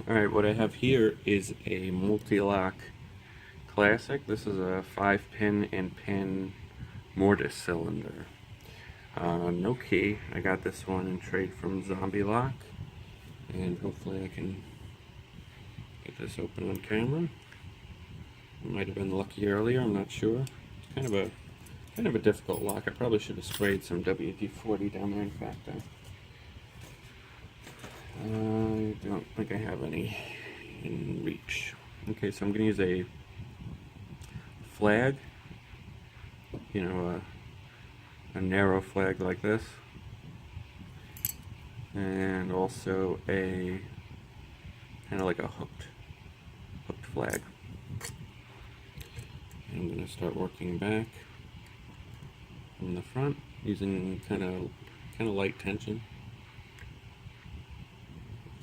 Alright, what I have here is a Mul-T-Lock Classic. This is a 5-pin and pin mortise cylinder. No key. I got this one in trade from Zombie Lock, and hopefully I can get this open on camera. Might have been lucky earlier, I'm not sure. It's kind of a difficult lock. I probably should have sprayed some WD-40 down there. In fact, I don't think I have any in reach. Okay, so I'm going to use a flag, you know, a narrow flag like this, and also a kind of like a hooked flag. And I'm going to start working back from the front using kind of light tension.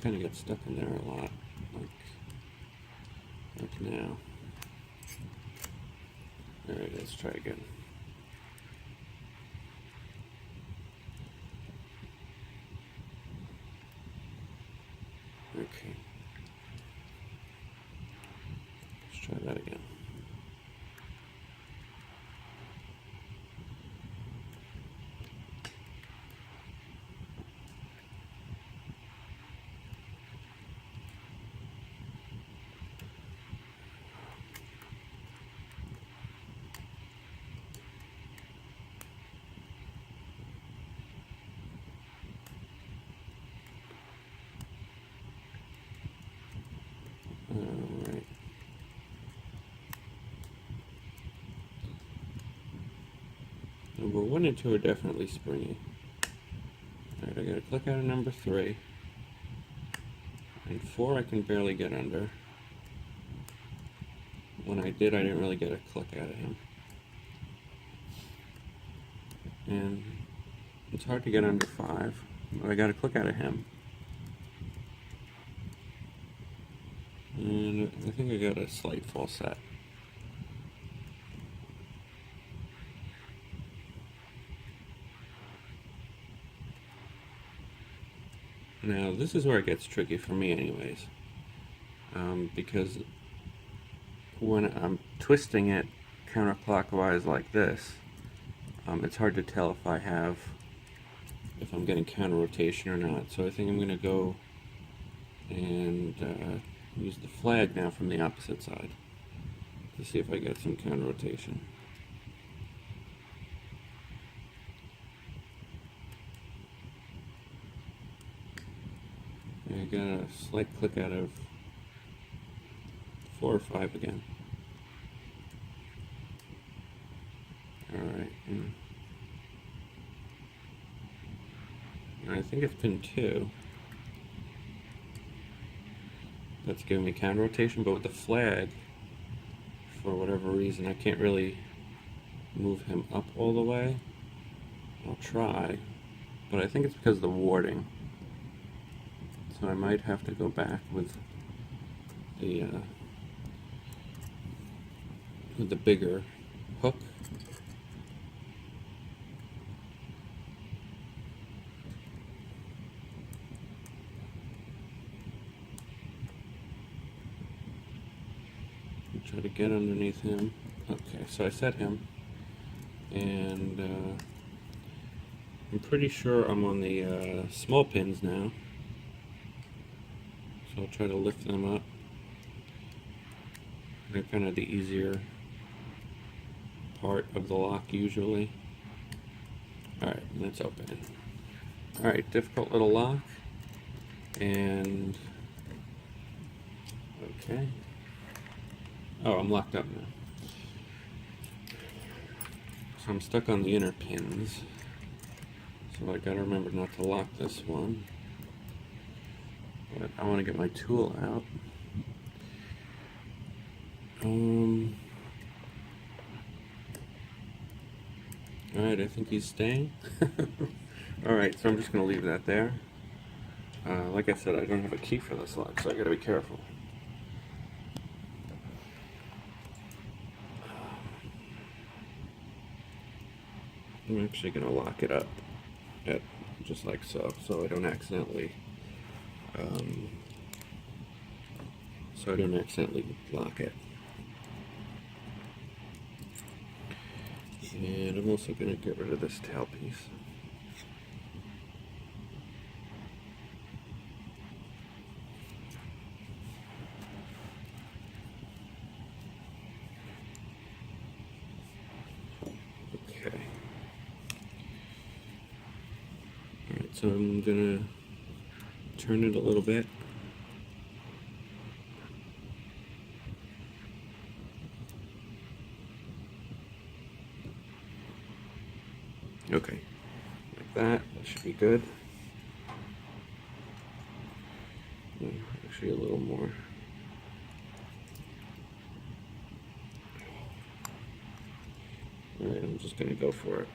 Kind of get stuck in there a lot, like now. Alright, let's try again. Okay. Let's try that again. Alright. Number 1 and 2 are definitely springy. Alright, I gotta click out of number 3. And 4 I can barely get under. When I did, I didn't really get a click out of him. And it's hard to get under 5, but I got a click out of him. And I think I got a slight false set. Now this is where it gets tricky for me anyways, because when I'm twisting it counterclockwise like this, it's hard to tell if I'm getting counter rotation or not. So I think I'm going to go and use the flag now from the opposite side to see if I get some counter rotation. I got a slight click out of 4 or 5 again. Alright, and I think it's pin 2. That's giving me counter rotation, but with the flag, for whatever reason, I can't really move him up all the way. I'll try, but I think it's because of the warding. So I might have to go back with the bigger hook. Try to get underneath him. Okay, so I set him, and I'm pretty sure I'm on the small pins now. So I'll try to lift them up. They're kind of the easier part of the lock usually. Alright, and it's open. Alright, difficult little lock. And okay. Oh, I'm locked up now. So I'm stuck on the inner pins. So I gotta remember not to lock this one. But I want to get my tool out. Alright, I think he's staying. Alright, so I'm just going to leave that there. Like I said, I don't have a key for this lock, so I gotta be careful. I'm actually going to lock it up just like so I don't accidentally so I don't accidentally lock it. And I'm also going to get rid of this tailpiece. Okay. Alright, so I'm going to turn it a little bit. Okay, like that. That should be good. Actually, a little more. Alright, I'm just going to go for it.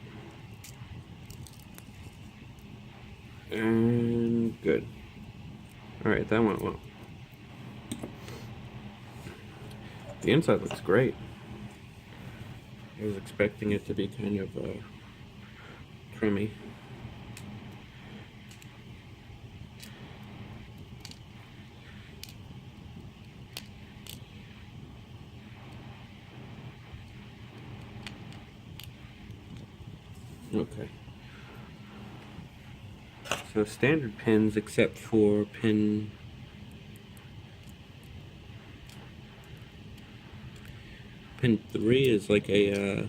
And good. Alright, that went well. The inside looks great. I was expecting it to be kind of trimmy. Okay. So standard pins, except for pin 3 is like a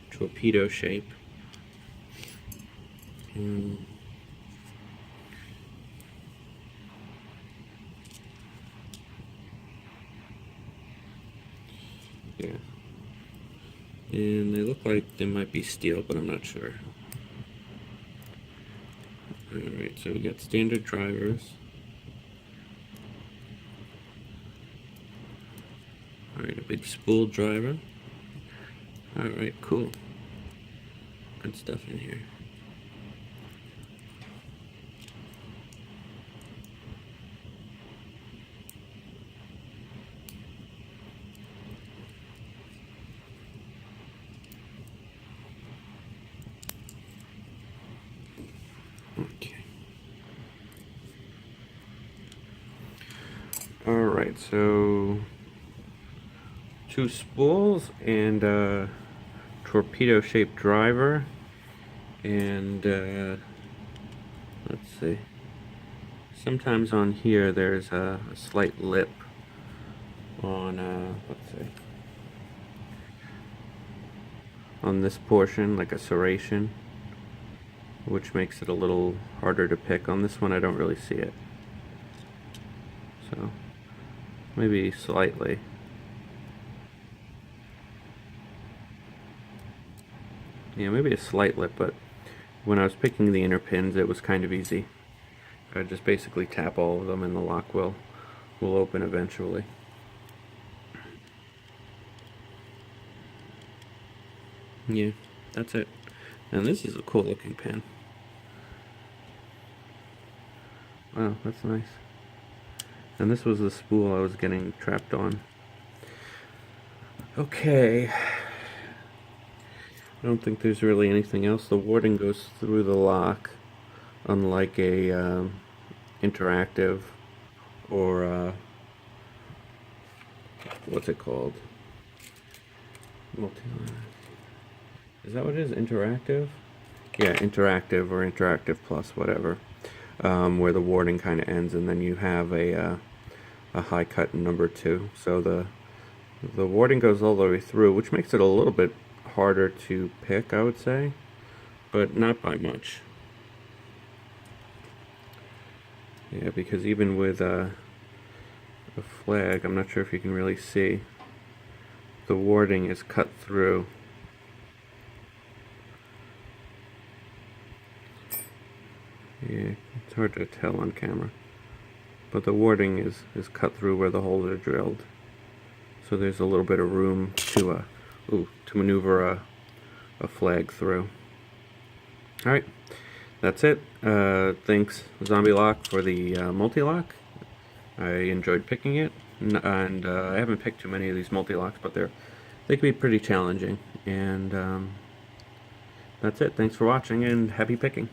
torpedo shape. Yeah. And they look like they might be steel, but I'm not sure. Alright, so we got standard drivers. Alright, a big spool driver. Alright, cool. Good stuff in here. Okay. Alright, so 2 spools and a torpedo shaped driver, and let's see, sometimes on here there's a slight lip on let's see, on this portion, like a serration, which makes it a little harder to pick. On this one I don't really see it, so maybe slightly. Yeah, maybe a slight lip, but when I was picking the inner pins it was kind of easy. I just basically tap all of them and the lock will open eventually. Yeah, that's it. And this is a cool looking pin. Wow, that's nice. And this was the spool I was getting trapped on. Okay. I don't think there's really anything else. The warding goes through the lock, unlike a interactive or what's it called? Mul-T-Lock. Is that what it is? Interactive? Yeah, interactive or interactive plus, whatever. Where the warding kind of ends, and then you have a high cut in number 2. So the warding goes all the way through, which makes it a little bit harder to pick, I would say, but not by much. Yeah, because even with a flag, I'm not sure if you can really see, the warding is cut through. Yeah, it's hard to tell on camera, but the warding is cut through where the holes are drilled, so there's a little bit of room to maneuver a flag through. Alright, that's it. Thanks Zombie Lock for the Mul-T-Lock. I enjoyed picking it, and I haven't picked too many of these Mul-T-Locks, but they can be pretty challenging. And that's it. Thanks for watching, and happy picking.